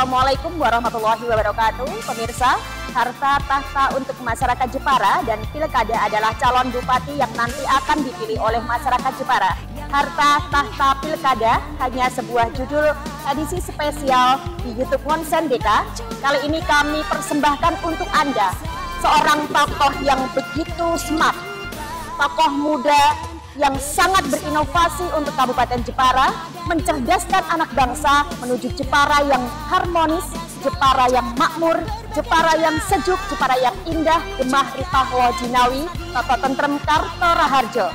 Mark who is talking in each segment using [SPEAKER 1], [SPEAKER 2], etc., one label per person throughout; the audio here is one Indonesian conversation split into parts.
[SPEAKER 1] Assalamualaikum warahmatullahi wabarakatuh. Pemirsa, harta tahta untuk masyarakat Jepara dan pilkada adalah calon bupati yang nanti akan dipilih oleh masyarakat Jepara. Harta tahta pilkada hanya sebuah judul edisi spesial di YouTube Konsen Deka. Kali ini kami persembahkan untuk Anda seorang tokoh yang begitu smart, tokoh muda yang sangat berinovasi untuk Kabupaten Jepara, mencerdaskan anak bangsa menuju Jepara yang harmonis, Jepara yang makmur, Jepara yang sejuk, Jepara yang indah, Gemah Ritahwo Jinawi, Toto Tentrem Karto Raharjo.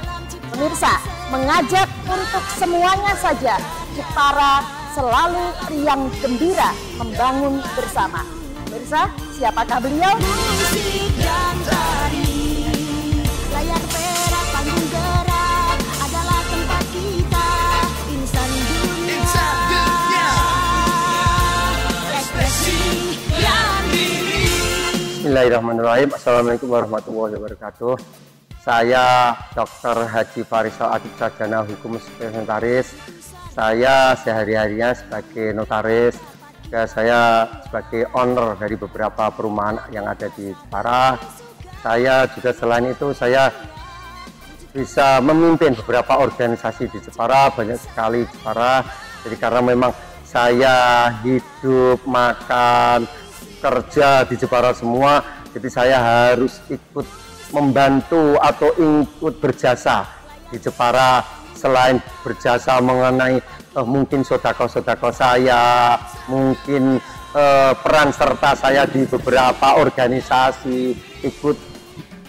[SPEAKER 1] Pemirsa, mengajak untuk semuanya saja Jepara selalu riang gembira membangun bersama. Pemirsa, siapakah beliau? Musik dan tari, layar perak panggung gerak adalah tempat kita, insan dunia, ekspresi yang diri.
[SPEAKER 2] Bismillahirrahmanirrahim. Assalamualaikum warahmatullahi wabarakatuh. Saya Dr. Haji Farisal Adib Sarjana Hukum sebagai notaris. Saya sehari-harinya sebagai notaris. Ya, saya sebagai owner dari beberapa perumahan yang ada di Jepara. Saya juga selain itu saya bisa memimpin beberapa organisasi di Jepara, banyak sekali Jepara. Jadi karena memang saya hidup, makan, kerja di Jepara semua, jadi saya harus ikut membantu atau ikut berjasa di Jepara. Selain berjasa mengenai mungkin sodako-sodako saya, mungkin peran serta saya di beberapa organisasi, ikut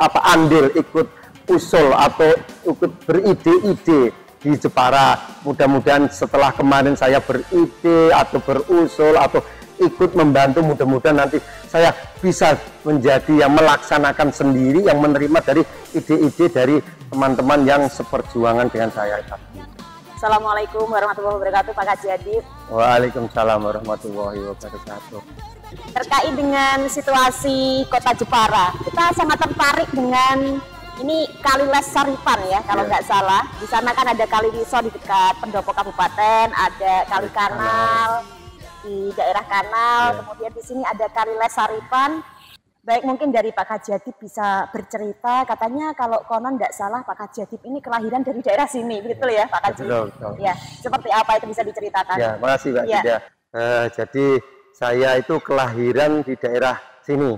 [SPEAKER 2] andil, ikut usul atau ikut beride-ide di Jepara. Mudah-mudahan setelah kemarin saya beride atau berusul atau ikut membantu, mudah-mudahan nanti saya bisa menjadi yang melaksanakan sendiri, yang menerima dari ide-ide dari teman-teman yang seperjuangan dengan saya.
[SPEAKER 1] Assalamualaikum warahmatullahi wabarakatuh, Pak Haji Adib.
[SPEAKER 2] Waalaikumsalam warahmatullahi wabarakatuh.
[SPEAKER 1] Terkait dengan situasi kota Jepara, kita sangat tertarik dengan ini Kali Les Saripan ya, kalau nggak salah. Di sana kan ada Kali Wiso di dekat pendopo kabupaten, ada Kali Kanal di daerah Kanal, kemudian di sini ada Kali Les Saripan. Baik, mungkin dari Pak Haji Adib bisa bercerita, katanya kalau konon nggak salah Pak Haji Adib ini kelahiran dari daerah sini, betul ya Pak Haji?
[SPEAKER 2] Betul.
[SPEAKER 1] Ya, seperti apa itu bisa diceritakan?
[SPEAKER 2] Ya, makasih Mbak Dida. Jadi saya itu kelahiran di daerah sini.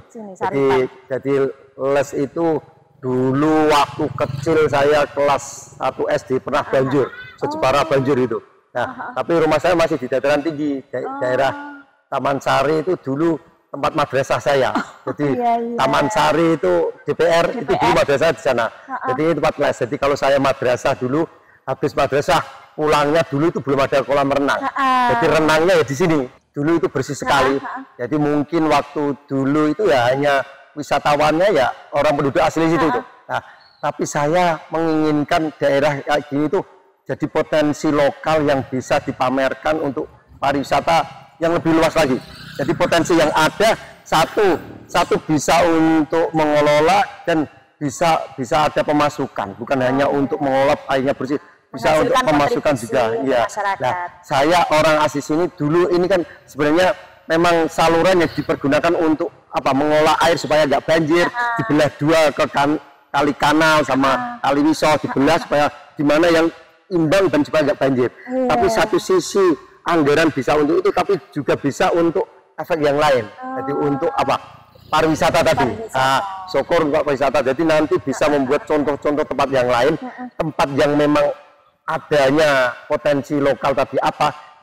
[SPEAKER 2] Jadi Les itu dulu waktu kecil saya kelas 1 SD pernah banjir, Jepara banjir itu. Nah, tapi rumah saya masih di dataran tinggi, daerah Taman Sari itu dulu tempat madrasah saya. Jadi Taman Sari itu DPR itu dulu madrasah di sana. Jadi itu tempat les. Jadi kalau saya madrasah dulu, habis madrasah pulangnya dulu itu belum ada kolam renang. Jadi renangnya ya di sini. Dulu itu bersih sekali. Jadi mungkin waktu dulu itu ya hanya wisatawannya ya orang penduduk asli situ itu. Nah, tapi saya menginginkan daerah kayak gini itu jadi potensi lokal yang bisa dipamerkan untuk pariwisata yang lebih luas lagi. Jadi potensi yang ada satu bisa untuk mengelola dan bisa ada pemasukan, bukan hanya untuk mengelola airnya bersih, bisa untuk pemasukan juga. Iya. Nah, saya orang asli sini dulu ini kan sebenarnya memang saluran yang dipergunakan untuk mengolah air supaya nggak banjir, dibelah dua ke Kali Kanal sama Kali Wiso, dibelah supaya dimana yang imbang dan supaya nggak banjir. Tapi satu sisi anggaran bisa untuk itu, tapi juga bisa untuk efek yang lain. Jadi untuk pariwisata tadi. Syukur untuk pariwisata. Jadi nanti bisa membuat contoh-contoh tempat yang lain, tempat yang memang adanya potensi lokal tadi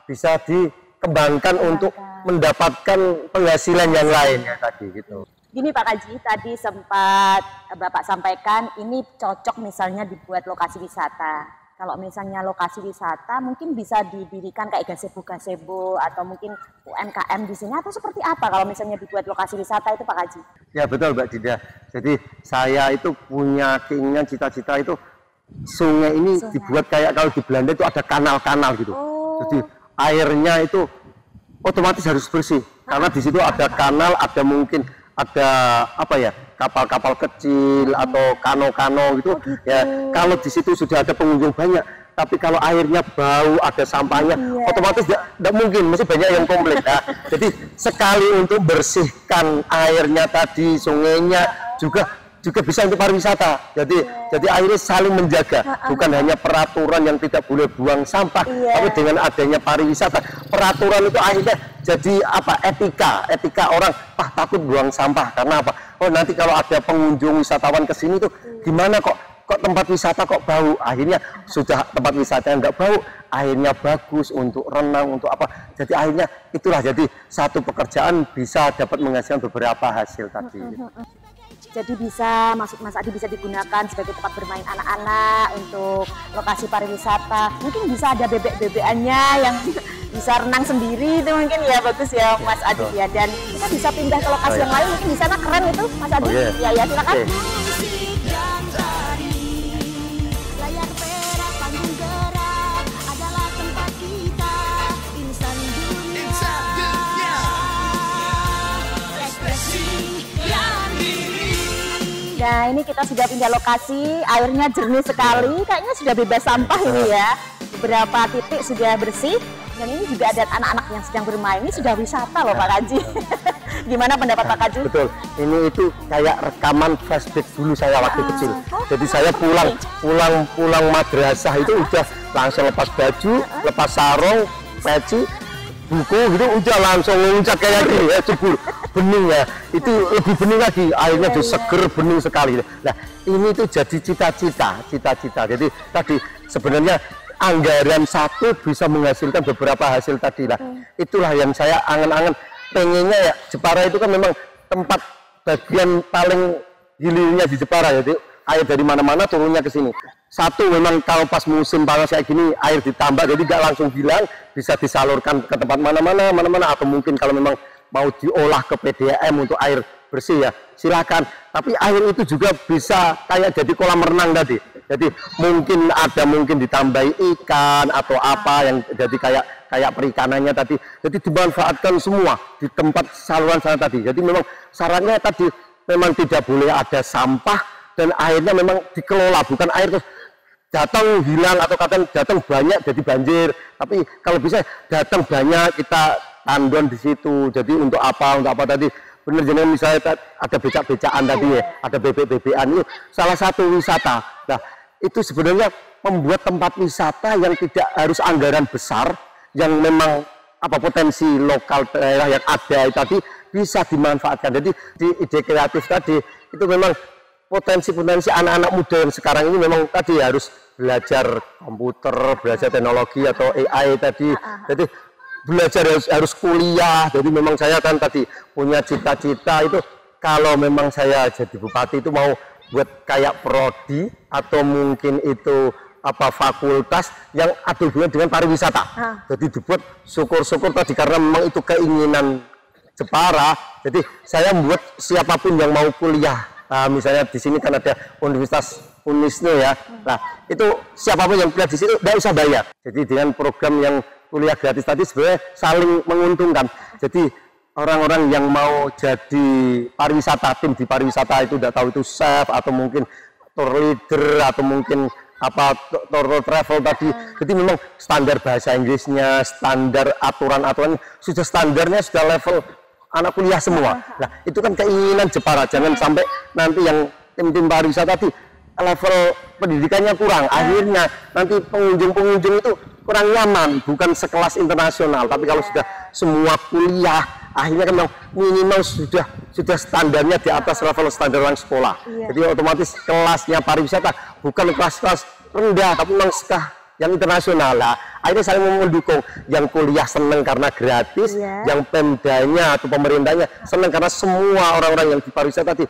[SPEAKER 2] bisa dikembangkan untuk mendapatkan penghasilan yang lain ya tadi gitu.
[SPEAKER 1] Gini Pak Haji, tadi sempat Bapak sampaikan ini cocok misalnya dibuat lokasi wisata. Kalau misalnya lokasi wisata mungkin bisa didirikan kayak gazebo atau mungkin UMKM di sini, atau seperti apa kalau misalnya dibuat lokasi wisata itu Pak Haji? Ya
[SPEAKER 2] betul Mbak Dida. Jadi saya itu punya keinginan, cita-cita itu sungai ini dibuat kayak kalau di Belanda itu ada kanal-kanal gitu. Jadi airnya itu otomatis harus bersih karena di situ ada kanal, ada mungkin ada kapal-kapal kecil atau kano-kano gitu. Ya kalau di situ sudah ada pengunjung banyak, tapi kalau airnya bau, ada sampahnya, otomatis tidak mungkin, mesti banyak yang komplain. Nah, jadi sekali untuk bersihkan airnya tadi, sungainya juga bisa untuk pariwisata. Jadi akhirnya saling menjaga, bukan hanya peraturan yang tidak boleh buang sampah, tapi dengan adanya pariwisata, peraturan itu akhirnya jadi apa? Etika orang, takut buang sampah karena apa? Oh, nanti kalau ada pengunjung wisatawan ke sini tuh gimana kok tempat wisata kok bau? Akhirnya sudah tempat wisata yang nggak bau, akhirnya bagus untuk renang, untuk apa? Jadi akhirnya itulah jadi satu pekerjaan bisa dapat menghasilkan beberapa hasil tadi.
[SPEAKER 1] Jadi bisa, Mas Adi bisa digunakan sebagai tempat bermain anak-anak untuk lokasi pariwisata. Mungkin bisa ada bebek-bebekannya yang bisa renang sendiri, itu mungkin ya bagus ya Mas Adi ya. Dan kita bisa pindah ke lokasi yang lain, mungkin di sana keren itu Mas Adi. Ya silakan. Nah, ini kita sudah pindah lokasi, airnya jernih sekali, kayaknya sudah bebas sampah ini ya. Beberapa titik sudah bersih, dan ini juga ada anak-anak yang sedang bermain. Ini sudah wisata loh Pak Kaji. Gimana pendapat Pak Kaji?
[SPEAKER 2] Betul, ini itu kayak rekaman flashback dulu saya waktu kecil. Jadi saya pulang madrasah itu udah langsung lepas baju, lepas sarung, peci, buku gitu, udah langsung nguncak kayak gini ya, jebur bening ya, itu lebih bening lagi, airnya tuh seger, bening sekali. Nah, ini tuh jadi cita-cita. Jadi tadi sebenarnya anggaran satu bisa menghasilkan beberapa hasil tadi lah. Itulah yang saya angan-angan, pengennya ya Jepara itu kan memang tempat bagian paling hilirnya di Jepara, jadi air dari mana-mana turunnya ke sini. Satu, memang kalau pas musim panas kayak gini air ditambah, jadi nggak langsung hilang, bisa disalurkan ke tempat mana-mana, atau mungkin kalau memang mau diolah ke PDAM untuk air bersih ya silakan. Tapi air itu juga bisa kayak jadi kolam renang tadi. Jadi mungkin ditambahi ikan atau apa yang jadi kayak perikanannya tadi. Jadi dimanfaatkan semua di tempat saluran sana tadi. Jadi memang syaratnya tadi memang tidak boleh ada sampah dan airnya memang dikelola, bukan air terus datang hilang atau kadang datang banyak jadi banjir. Tapi kalau bisa datang banyak kita tandon di situ. Jadi untuk apa tadi? Bener, jadi misalnya ada becak-becakan tadi ya, ada bebek-bebekan, itu salah satu wisata. Nah, itu sebenarnya membuat tempat wisata yang tidak harus anggaran besar, yang memang potensi lokal daerah yang ada tadi bisa dimanfaatkan. Jadi di ide kreatif tadi itu memang potensi anak-anak muda yang sekarang ini memang tadi harus belajar komputer, belajar teknologi atau AI tadi. Jadi belajar harus kuliah. Jadi memang saya kan tadi punya cita-cita itu, kalau memang saya jadi bupati itu mau buat kayak prodi atau mungkin itu fakultas yang ada hubungan dengan pariwisata. Jadi dibuat syukur-syukur tadi karena memang itu keinginan Jepara. Jadi saya membuat siapapun yang mau kuliah, misalnya di sini kan ada Universitas Unisno ya. Nah, itu siapapun yang kuliah di situ tidak usah bayar. Jadi dengan program yang kuliah gratis tadi sebenarnya saling menguntungkan. Jadi orang-orang yang mau jadi pariwisata, tim di pariwisata itu udah tahu itu chef atau mungkin tour leader atau mungkin tour travel tadi. Jadi memang standar bahasa Inggrisnya, standar aturan-aturan sudah standarnya sudah level anak kuliah semua. Nah, itu kan keinginan Jepara, jangan sampai nanti yang tim pariwisata tadi level pendidikannya kurang, akhirnya nanti pengunjung itu kurang nyaman, bukan sekelas internasional. Tapi kalau sudah semua kuliah, akhirnya kan minimal sudah standarnya di atas level standar orang sekolah. Jadi otomatis kelasnya pariwisata bukan kelas rendah, tapi memang yang internasional lah. Akhirnya saling mendukung, yang kuliah seneng karena gratis, yang pemdanya atau pemerintahnya seneng karena semua orang-orang yang di pariwisata tadi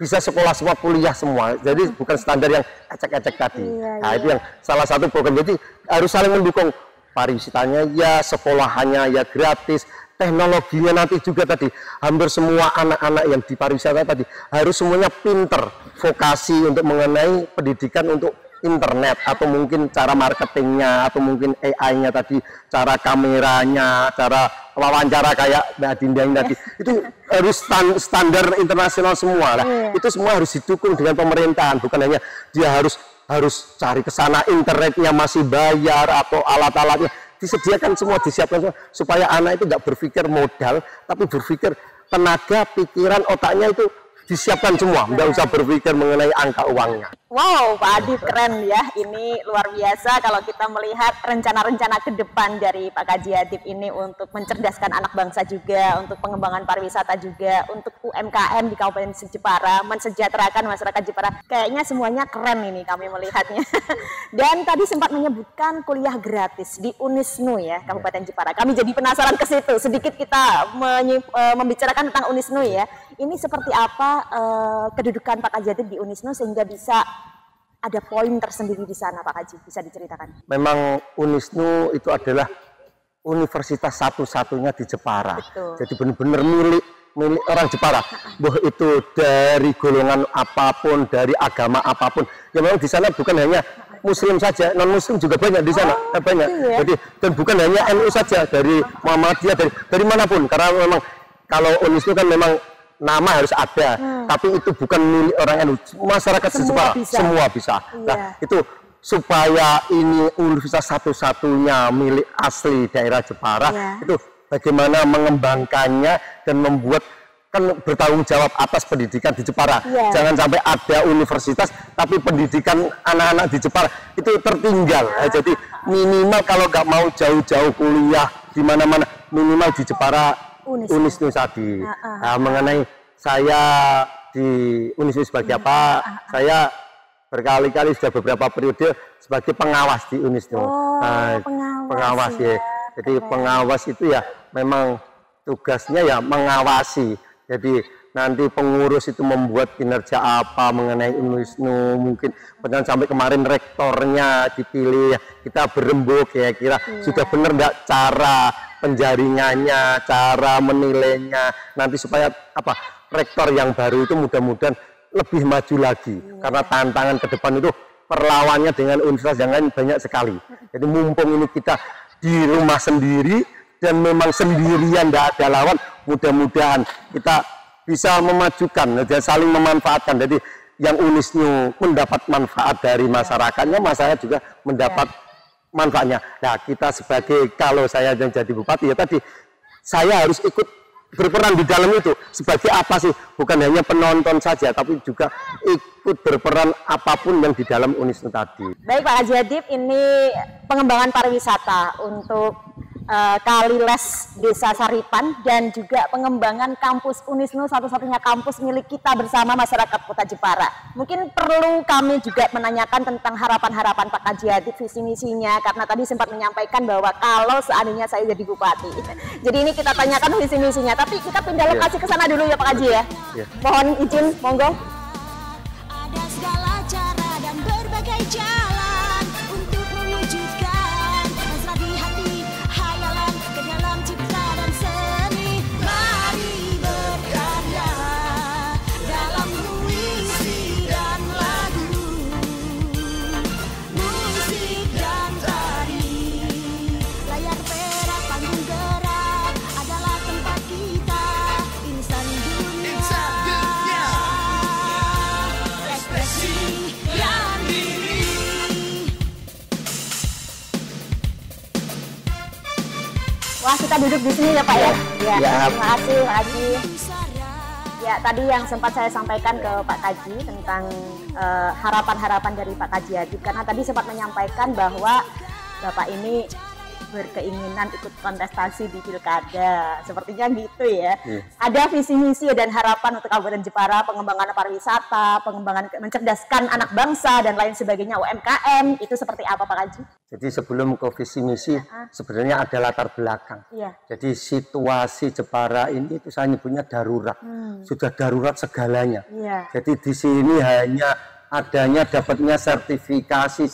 [SPEAKER 2] bisa sekolah semua, kuliah semua. Jadi bukan standar yang ecek-ecek tadi. Nah, itu yang salah satu program. Jadi harus saling mendukung, pariwisatanya ya, sekolahannya ya gratis, teknologinya nanti juga tadi. Hampir semua anak-anak yang di pariwisata tadi harus semuanya pinter, vokasi untuk mengenai pendidikan untuk internet atau mungkin cara marketingnya atau mungkin AI-nya tadi, cara kameranya, cara wawancara kayak Mbak Dinda tadi. Itu harus standar internasional semua lah. Itu semua harus didukung dengan pemerintahan, bukan hanya dia harus harus cari ke sana, internetnya masih bayar atau alat-alatnya disediakan semua, disiapkan semua, supaya anak itu nggak berpikir modal, tapi berpikir tenaga, pikiran, otaknya itu disiapkan semua, nggak usah berpikir mengenai angka uangnya.
[SPEAKER 1] Wow, Pak Adip keren ya, ini luar biasa kalau kita melihat rencana-rencana ke depan dari Pak Kaji Adip ini untuk mencerdaskan anak bangsa juga, untuk pengembangan pariwisata juga, untuk UMKM di Kabupaten Jepara, mensejahterakan masyarakat Jepara. Kayaknya semuanya keren ini kami melihatnya. Dan tadi sempat menyebutkan kuliah gratis di Unisnu ya, Kabupaten Jepara. Kami jadi penasaran ke situ, sedikit kita membicarakan tentang Unisnu ya. Ini seperti apa kedudukan Pak Kaji Adip di Unisnu sehingga bisa ada poin tersendiri di sana, Pak Kaji, bisa diceritakan?
[SPEAKER 2] Memang Unisnu itu adalah universitas satu-satunya di Jepara. Betul. Jadi benar-benar milik orang Jepara. Boh itu dari golongan apapun, dari agama apapun. Ya memang di sana bukan hanya Muslim saja, non Muslim juga banyak di sana, banyak. Iya. Jadi dan bukan hanya NU saja, dari Muhammadiyah, dari manapun. Karena memang kalau Unisnu kan memang nama harus ada, tapi itu bukan milik orang NU, masyarakat Jepara semua bisa. Iya. Nah, itu supaya ini universitas satu-satunya milik asli daerah Jepara, itu bagaimana mengembangkannya dan membuat kan bertanggung jawab atas pendidikan di Jepara. Jangan sampai ada universitas tapi pendidikan anak-anak di Jepara itu tertinggal. Nah, jadi minimal kalau nggak mau jauh-jauh kuliah di mana-mana, minimal di Jepara Unisnu tadi. Nah, mengenai saya di Unisnu sebagai apa? Saya berkali-kali sudah beberapa periode sebagai pengawas di Unisnu. Pengawas ya. Jadi pengawas itu ya memang tugasnya ya mengawasi. Jadi nanti pengurus itu membuat kinerja apa mengenai Unisnu, mungkin bahkan sampai kemarin rektornya dipilih, kita berembuk kira-kira sudah benar nggak cara penjaringannya, cara menilainya, nanti supaya apa rektor yang baru itu mudah-mudahan lebih maju lagi, karena tantangan ke depan itu perlawannya dengan universitas yang lain banyak sekali. Jadi mumpung ini kita di rumah sendiri dan memang sendirian, tidak ada lawan, mudah-mudahan kita bisa memajukan dan saling memanfaatkan. Jadi yang Unisnu mendapat manfaat dari masyarakatnya, masyarakat juga mendapat manfaatnya. Nah, kita sebagai, kalau saya yang jadi bupati ya tadi, saya harus ikut berperan di dalam itu. Sebagai apa sih? Bukan hanya penonton saja, tapi juga ikut berperan apapun yang di dalam Unisnu tadi.
[SPEAKER 1] Baik Pak Kaji Adip, ini pengembangan pariwisata untuk Kaliles Desa Saripan dan juga pengembangan kampus Unisnu, satu-satunya kampus milik kita bersama masyarakat Kota Jepara. Mungkin perlu kami juga menanyakan tentang harapan-harapan Pak Kaji Adip, visi misinya, karena tadi sempat menyampaikan bahwa kalau seandainya saya jadi bupati. Jadi ini kita tanyakan visi misinya, tapi kita pindah lokasi ke sana dulu ya Pak Kaji ya. Mohon izin, monggo.
[SPEAKER 3] Ada segala cara dan berbagai jalan untuk mewujudkan hasrat di hati, hayalan ke dalam cipta dan seni. Mari berkarya dalam puisi dan lagu, musik dan tari. Layar perak, panggung gerak adalah tempat kita, insan dunia.
[SPEAKER 1] Wah, kita duduk di sini ya Pak ya. Terima kasih Pak Kaji. Ya, tadi yang sempat saya sampaikan ke Pak Kaji tentang harapan-harapan dari Pak Kaji Adip, karena tadi sempat menyampaikan bahwa Bapak ini berkeinginan ikut kontestasi di pilkada, sepertinya gitu ya. Ada visi misi dan harapan untuk Kabupaten Jepara, pengembangan pariwisata, pengembangan mencerdaskan anak bangsa dan lain sebagainya, UMKM, itu seperti apa Pak Kaji?
[SPEAKER 2] Jadi sebelum ke visi misi, sebenarnya ada latar belakang. Jadi situasi Jepara ini itu saya nyebutnya darurat, sudah darurat segalanya. Jadi di sini hanya adanya dapatnya sertifikasi,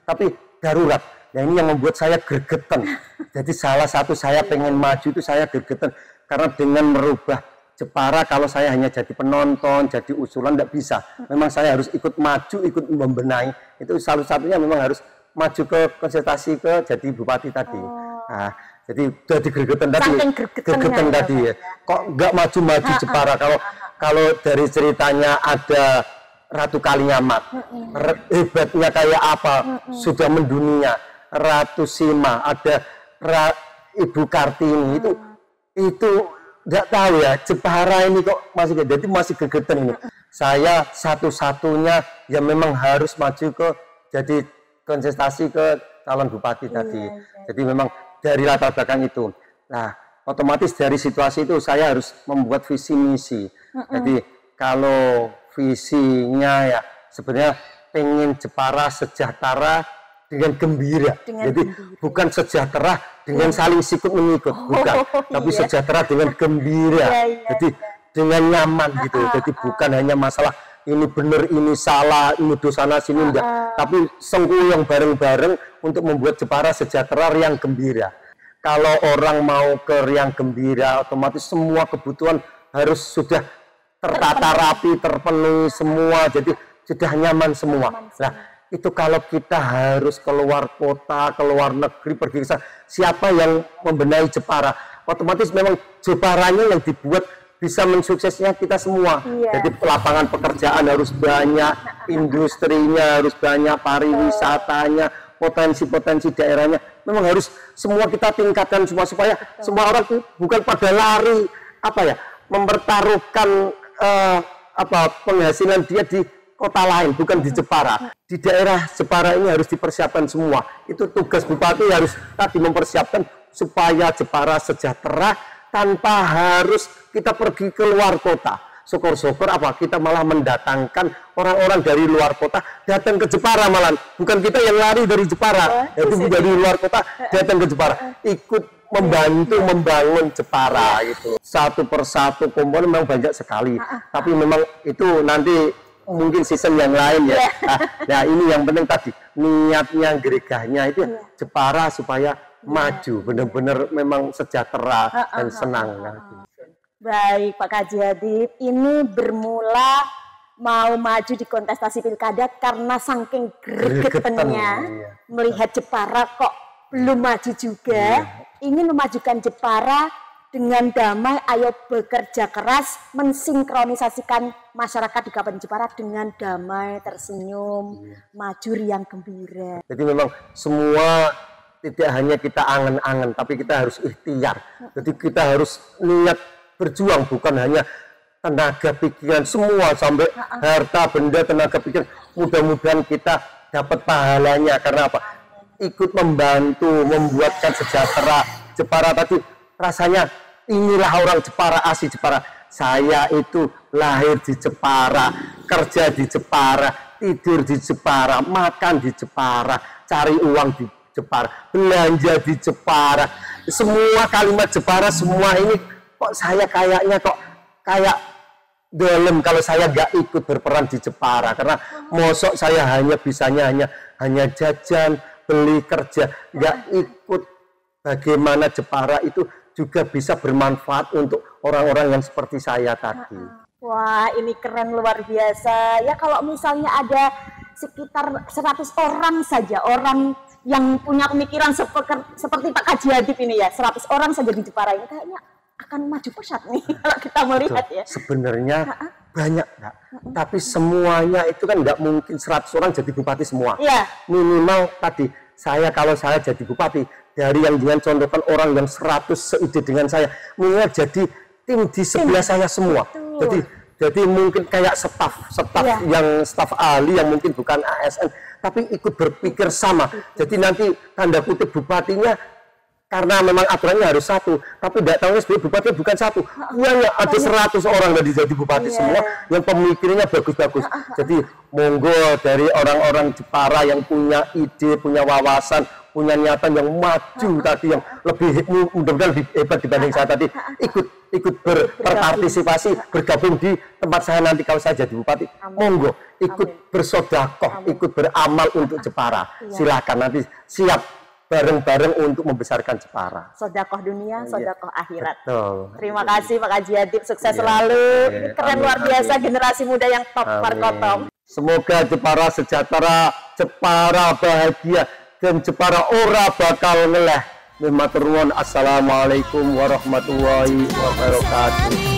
[SPEAKER 2] tapi darurat. Nah, ini yang membuat saya gregetan. Jadi salah satu saya pengen maju itu saya gregetan. Karena dengan merubah Jepara, kalau saya hanya jadi penonton, jadi usulan, tidak bisa. Memang saya harus ikut maju, ikut membenahi. Itu salah satunya memang harus maju ke konsultasi ke jadi bupati tadi. Nah, jadi udah digregetan tadi. Gregetan tadi ya. Kok nggak maju-maju Jepara? Kalau dari ceritanya ada Ratu Kalinyamat, hebatnya kayak apa, sudah mendunia. Ratu Sima, ada Ibu Kartini, itu nggak tahu ya, Jepara ini kok masih gegetan ini. Saya satu-satunya yang memang harus maju jadi kontestasi ke calon bupati tadi. Jadi memang dari latar belakang itu. Nah, otomatis dari situasi itu saya harus membuat visi misi. Jadi kalau visinya ya sebenarnya pengen Jepara sejahtera dengan gembira. Jadi bukan sejahtera dengan saling sikut mengikut, bukan. Tapi sejahtera dengan gembira. Jadi dengan nyaman gitu. Jadi bukan hanya masalah ini benar, ini salah, ini dosa sini enggak. Tapi sengkuyung bareng-bareng untuk membuat Jepara sejahtera riang gembira. Kalau orang mau ke riang gembira, otomatis semua kebutuhan harus sudah tertata rapi, terpenuhi semua. Jadi sudah nyaman semua. Nah, itu kalau kita harus keluar kota, keluar negeri, pergi ke sana, siapa yang membenahi Jepara? Otomatis memang Jeparanya yang dibuat bisa mensuksesnya kita semua. Jadi lapangan pekerjaan harus banyak, industrinya harus banyak, pariwisatanya, potensi-potensi daerahnya. Memang harus semua kita tingkatkan semua supaya semua orang bukan pada lari mempertaruhkan penghasilan dia di kota lain, bukan di Jepara. Di daerah Jepara ini harus dipersiapkan semua. Itu tugas bupati harus tadi mempersiapkan supaya Jepara sejahtera tanpa harus kita pergi ke luar kota. Syukur-syukur kita malah mendatangkan orang-orang dari luar kota datang ke Jepara malah. Bukan kita yang lari dari Jepara. Itu dari luar kota datang ke Jepara. Ikut membantu membangun Jepara gitu. Satu persatu komponen memang banyak sekali. Tapi memang itu nanti mungkin season yang lain ya. Nah ini yang penting tadi niatnya geregahnya itu Jepara supaya maju, benar-benar memang sejahtera dan senang.
[SPEAKER 1] Baik Pak Kaji Hadip, ini bermula mau maju di kontestasi pilkada karena saking gregetannya melihat Jepara kok belum maju juga, ingin memajukan Jepara dengan damai, ayo bekerja keras, mensinkronisasikan masyarakat di Kabupaten Jepara dengan damai, tersenyum, maju riang gembira.
[SPEAKER 2] Jadi memang semua tidak hanya kita angen-angen, tapi kita harus ikhtiar. Jadi kita harus niat berjuang, bukan hanya tenaga pikiran semua, sampai harta, benda, tenaga pikiran. Mudah-mudahan kita dapat pahalanya, karena apa? Ikut membantu, membuatkan sejahtera Jepara tadi. Rasanya inilah orang Jepara, asli Jepara. Saya itu lahir di Jepara, kerja di Jepara, tidur di Jepara, makan di Jepara, cari uang di Jepara, belanja di Jepara. Semua kalimat Jepara, semua ini kok saya kayaknya kok kayak dalam kalau saya nggak ikut berperan di Jepara. Karena mosok saya bisanya hanya jajan, beli, kerja, nggak ikut bagaimana Jepara itu juga bisa bermanfaat untuk orang-orang yang seperti saya tadi.
[SPEAKER 1] Wah, ini keren luar biasa. Ya kalau misalnya ada sekitar 100 orang saja, orang yang punya pemikiran seperti Pak Kaji Hadip ini ya, 100 orang saja di Jepara ini kayaknya akan maju pesat nih kalau kita melihat ya.
[SPEAKER 2] Sebenarnya banyak Kak, tapi semuanya itu kan nggak mungkin 100 orang jadi bupati semua. Minimal tadi, kalau saya jadi bupati, dari yang dengan contohkan orang yang 100 seide dengan saya, minimal jadi tim di sebelah saya semua. Jadi mungkin kayak staf yang staf ahli yang mungkin bukan ASN, tapi ikut berpikir sama. Jadi nanti tanda kutip bupatinya, karena memang aturannya harus satu, tapi tidak tahu sebenarnya bupati bukan satu. Ada 100 orang tadi jadi bupati semua yang pemikirannya bagus-bagus. Jadi monggo dari orang-orang Jepara yang punya ide, punya wawasan, punya niatan yang maju tadi, yang lebih mudah-mudahan lebih hebat dibanding saya tadi, ikut berpartisipasi, bergabung di tempat saya nanti kalau saya jadi bupati. Monggo ikut bersodakoh, ikut beramal untuk Jepara. Silakan, nanti siap bareng-bareng untuk membesarkan Jepara.
[SPEAKER 1] Sodakoh dunia, sodakoh akhirat.
[SPEAKER 2] Betul.
[SPEAKER 1] Terima kasih Pak Kaji Hadip, sukses selalu. Ini keren luar biasa, generasi muda yang top Parkotom.
[SPEAKER 2] Semoga Jepara sejahtera, Jepara bahagia, dan Jepara ora bakal ngeleh. Assalamualaikum warahmatullahi wabarakatuh.